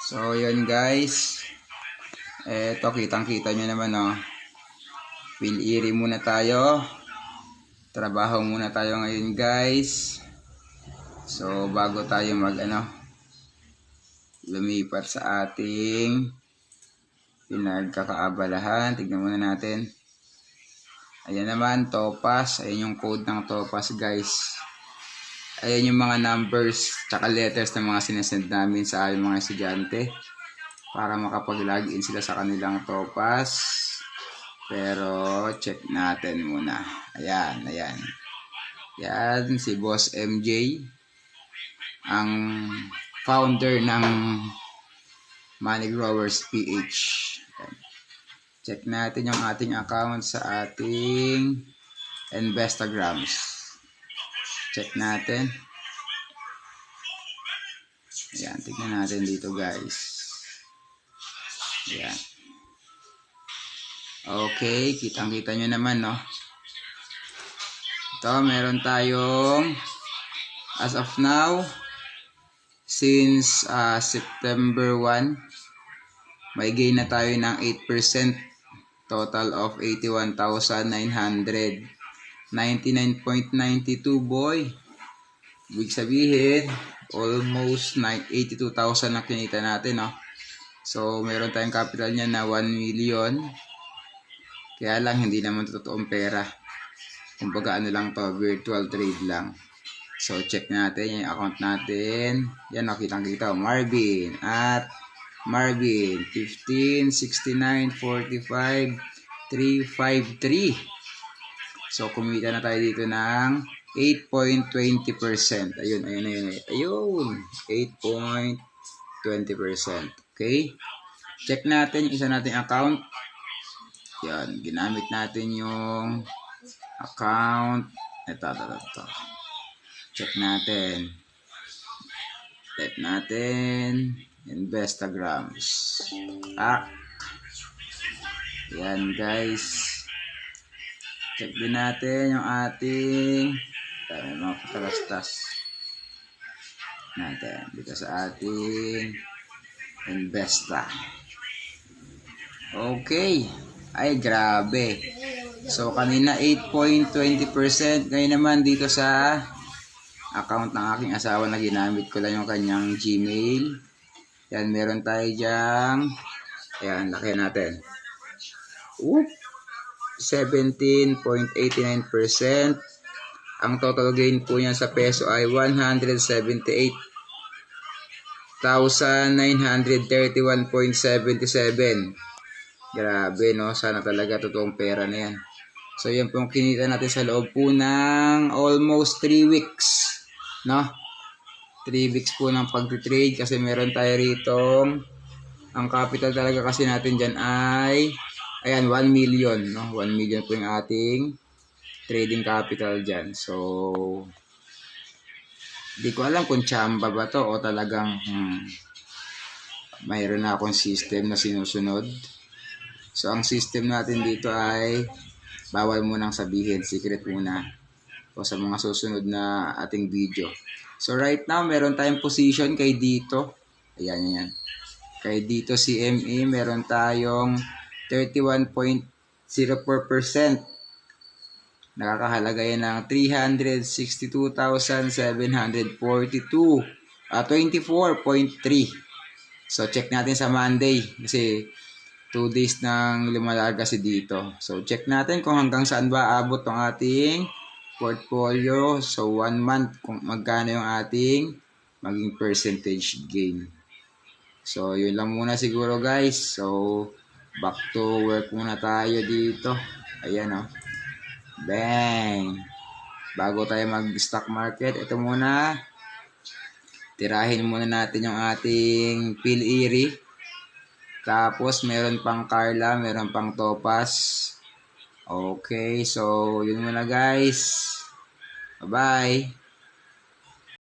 So, yun guys. Eto, kitang-kita nyo naman, oh. Piliri muna tayo. Trabaho muna tayo ngayon, guys. So, bago tayo lumipat sa ating pinagkakaabalahan. Tignan muna natin. Ayan naman, Topaz. Ayan yung code ng Topaz, guys. Ayan yung mga numbers tsaka letters na mga sinasend namin sa aming mga estudyante para makapag-login sila sa kanilang Topaz. Pero check natin muna. Ayan. Yan si Boss MJ, ang founder ng Money Growers PH. Ayan. Check natin yung ating account sa ating Instagrams. Check natin. Ayan, tignan natin dito, guys. Ayan. Okay, kitang-kita nyo naman, no? Ito, meron tayong, as of now, since September 1, may gain na tayo ng 8%, total of 81,999.92, boy. Ibig sabihin, almost 82,000 na kinita natin, no? So, meron tayong capital niya na 1 million. Kaya lang, hindi naman totoong pera. Kumbaga, lang to, virtual trade lang. So, check natin yung account natin. Yan, nakitang-kita. Marvin. At Marvin. 15, 69, 45, 353. So, kumita na tayo dito ng 8.20%. Ayun. 8.20%. Okay? Check natin yung isa nating account. Yan. Ginamit natin yung account. Ito. Check natin. Type natin. Instagrams. Yan, guys. Check din natin yung ating mga patalastas natin dito sa ating Investa. Okay. Ay, grabe. So, kanina 8.20%. Ngayon naman dito sa account ng aking asawa na ginamit ko lang yung kanyang Gmail. Yan, meron tayo dyang. Ayan, laki natin. 17.89%. Ang total gain po niya sa peso ay 178,931.77. Grabe, no? Sana talaga totoong pera na yan. So, yan pong kinita natin sa loob po ng almost 3 weeks. No? 3 weeks po ng pag-trade kasi meron tayo rito. Ang capital talaga kasi natin dyan ay, ayan, 1 million. No? 1 million po yung ating trading capital dyan. So, di ko alam kung chamba ba to o talagang mayroon na akong system na sinusunod. So, ang system natin dito ay bawal mo nang sabihin, secret muna o sa mga susunod na ating video. So, right now, meron tayong position kay dito. Ayan. Kay dito CME, meron tayong 31.04%. Nakakahalaga yan ng 362,742. 24.3. So, check natin sa Monday kasi 2 days nang lumalag kasi dito. So, check natin kung hanggang saan ba abot ang ating portfolio. So, 1 month kung magkano yung ating maging percentage gain. So, yun lang muna siguro, guys. So, back to work muna tayo dito. Ayan, oh. Bang! Bago tayo mag-stock market, ito muna. Tirahin muna natin yung ating Piliri. Tapos, meron pang Carla, meron pang Topaz. Okay, so, yun muna, guys. Bye-bye.